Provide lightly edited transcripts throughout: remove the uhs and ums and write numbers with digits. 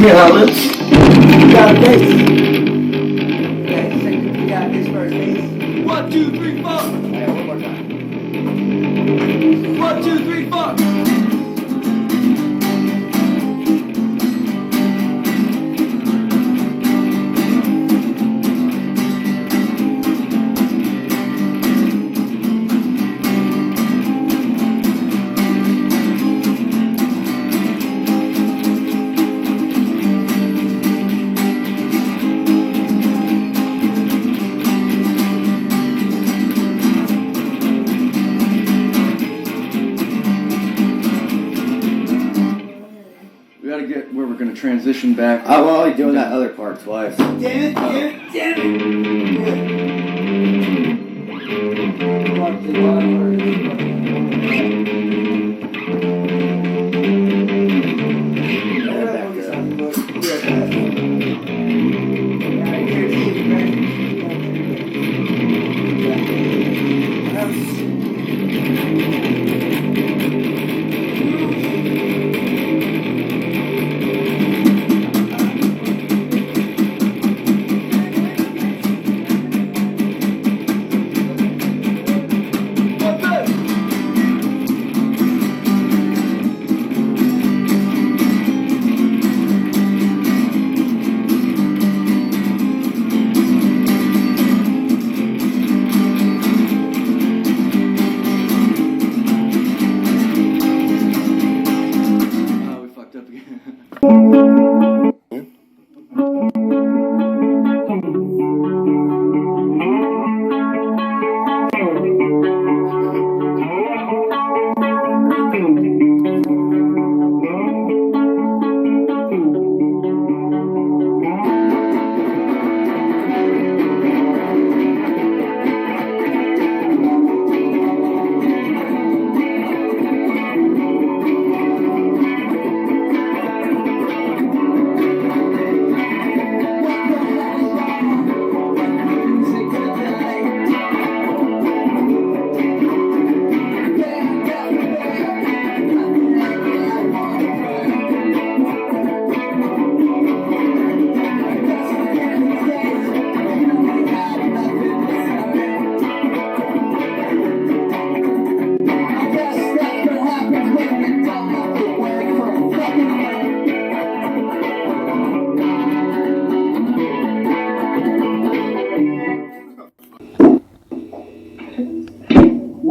Yeah, let's. We got a bass. Okay, second, we got this first bass. 1, 2, 3, 4. Alright, one more time. 1, 2, 3, 4. We gotta get where we're gonna transition back. I'm only doing that other part twice. Damn it, damn it, damn We fucked up again.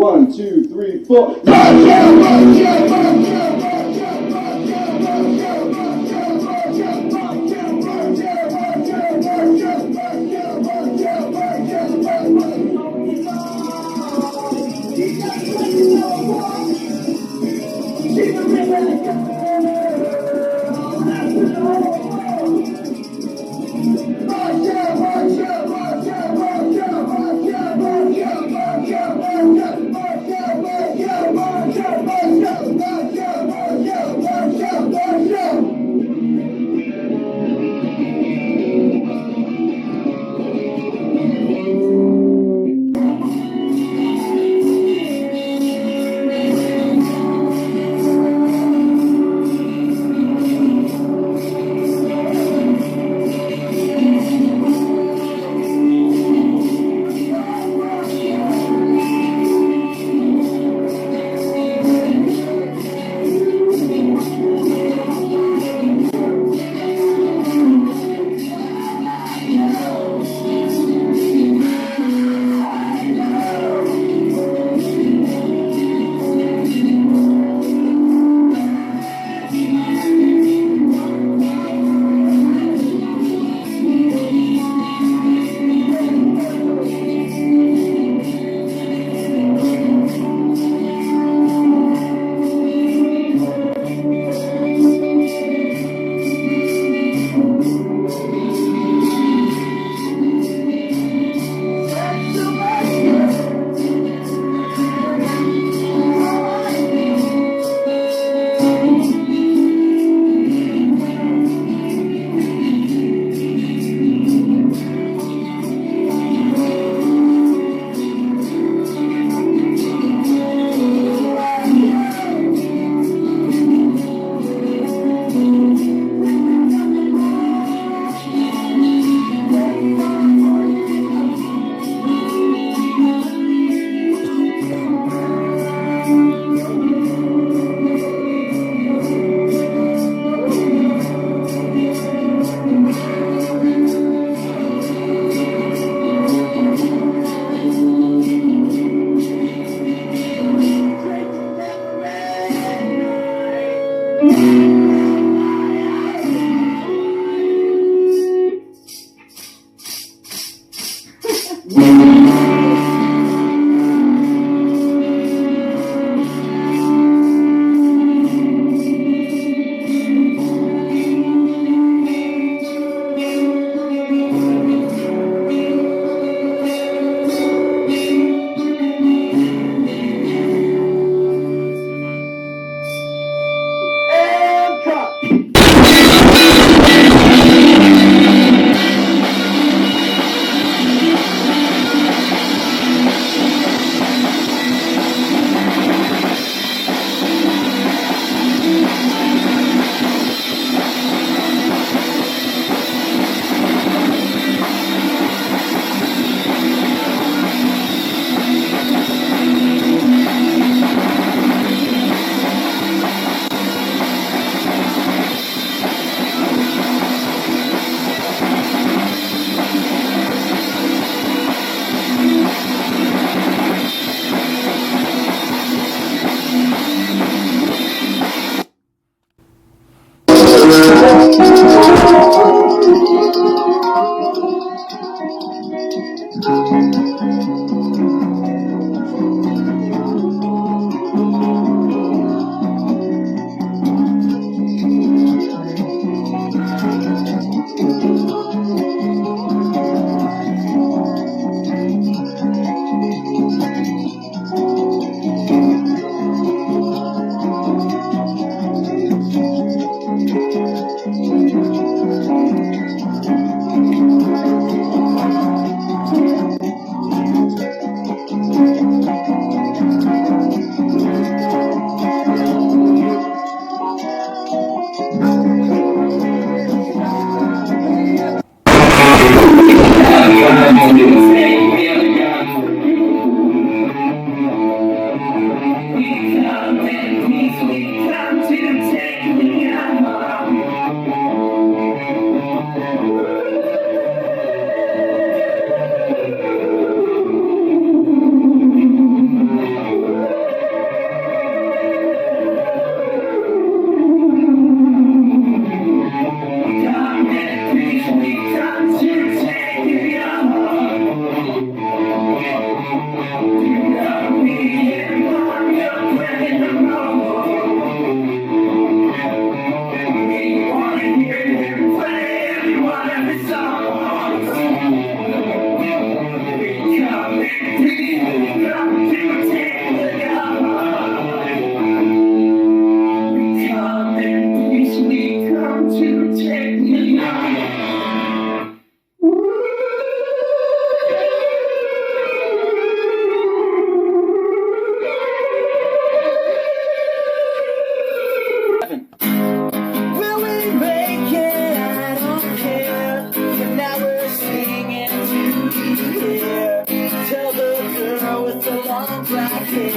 One, two, three, four.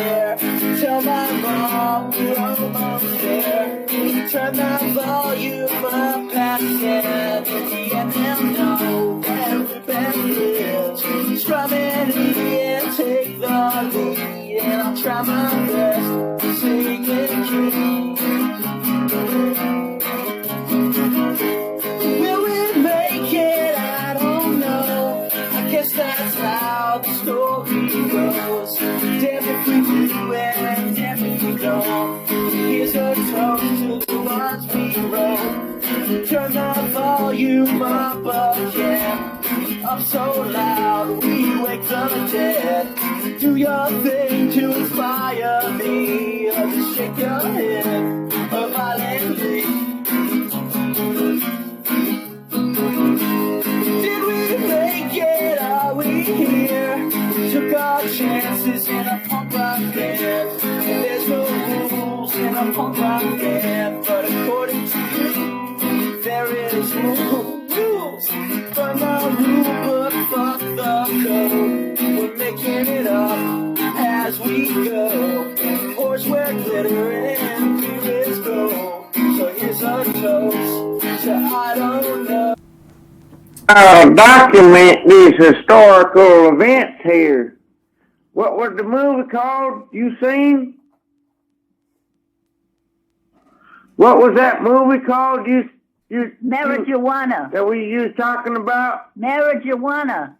there. Tell my mom we're almost there. Turn that volume up past 10. In the end they'll know that we're back here. Strumming and take the lead, and I'll try my best to sing it clean. Will we make it? I don't know. I guess that's how the story goes. Damn if we do and damn if we don't. Here's a toast to the ones we wrote. Turn the volume up again. Up so loud we wake the dead. Do your thing to inspire me, or just shake your head violently. Did we make it? Are we here? Took our chances in a punk rock band. And there's no rules in a punk rock band, but according to you, there is no rules. Burn the rule book, fuck the code. We're making it up as we go. Horse wear glitter and beer is gold. So here's a toast to I don't know. Document these historical events here. What was the movie called you seen? What was that movie called Marijuana. that we was talking about? Marijuana.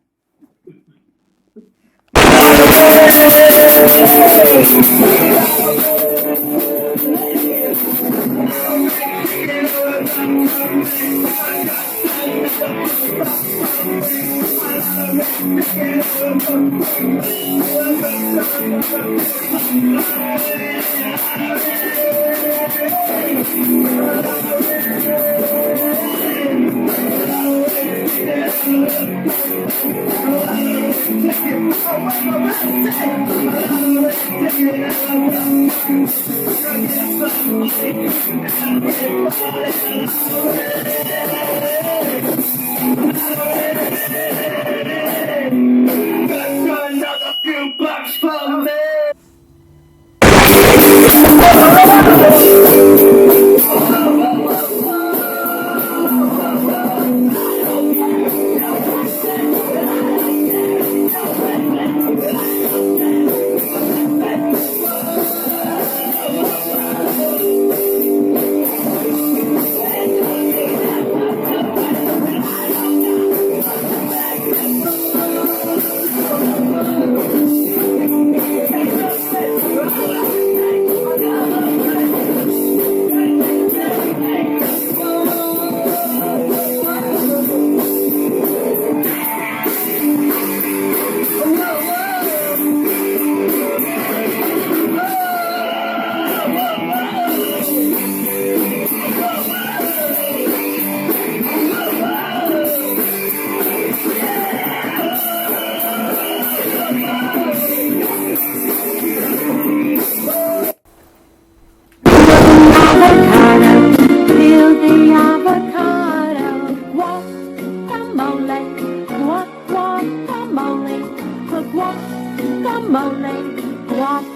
Another few bucks for me.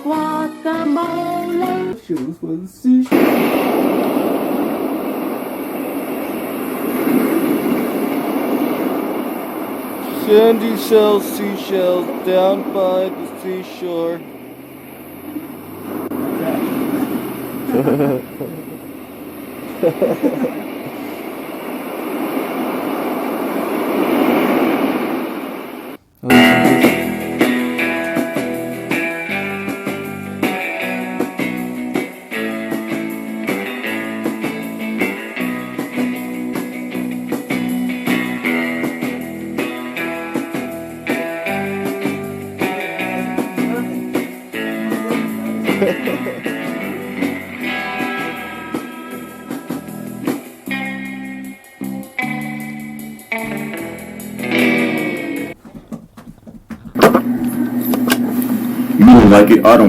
Guacamole. Shoes for the seashore. Sandy sells seashells down by the seashore. You like it? I don't